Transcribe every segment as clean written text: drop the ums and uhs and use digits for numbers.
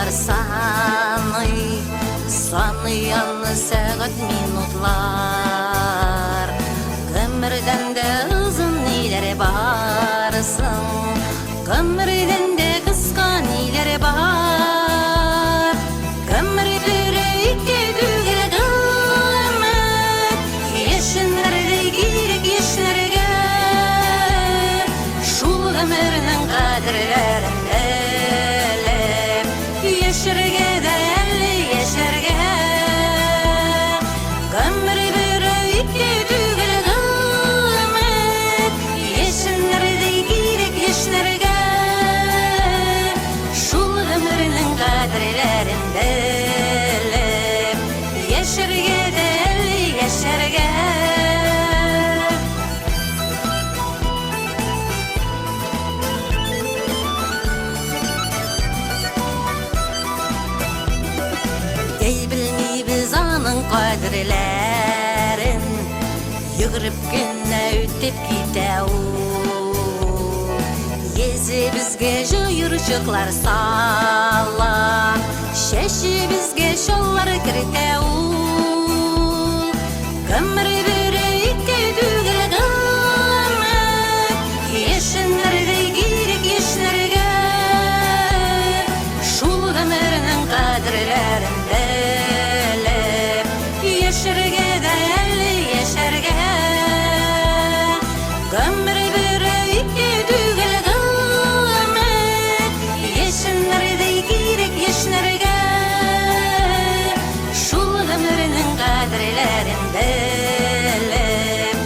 yıllar sanıyan saat minutlar. Ömürden de uzun neler barsın, ömürden de kısa neler var. Ömür yürekte düğüle kılmak, yaşınlarda gerek yaşlarga. Şul ömrünün kadirlerin elep, yaşarga değerli yaşarga. Ömür yürekte düğüle kılmak, yaşınlarda gerek yaşlarga. Şul ömrünün kadirlerin elep, yaşarga değerli yaşarga. Ey bilmeyibiz anın kadirlerin, yıgırıp günne ötüp giteu. Yezi bizge juyurçuklar salla, şeşi bizge şollar kiriteu. Ömür yürekte düğüle kılmak, yaşınlarda gerek yaşlarga. Şul ömrünün kadirlerin elep, yaşarga değerli yaşarga. Ömür yürekte düğüle kılmak, yaşınlarda gerek yaşlarga. Şul ömrünün kadirlerin elep,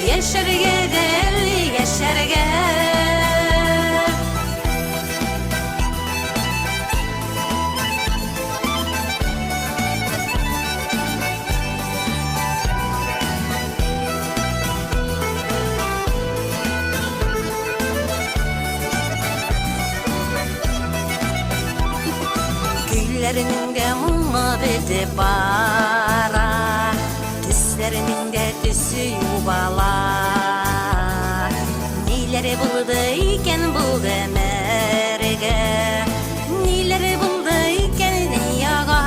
yaşarga değerli yaşarga. Güllerinin de muhabbeti bara, düşlerinin de düşü yubala. Neleri buldu iken bu ömürge, neleri buldu iken dünyaga.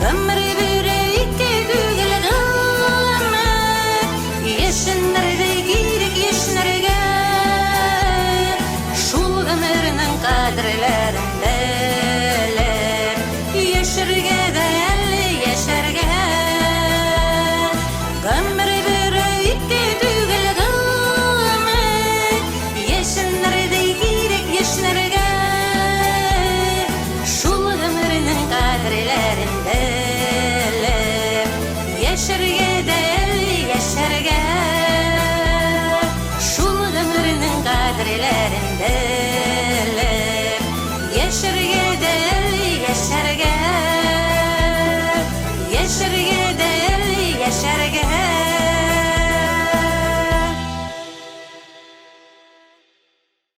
Ömür yürekte düğüle kılmak, yaşınlarda gerek yaşlarga. Şul ömrünün kadirlerin elep, yaşarga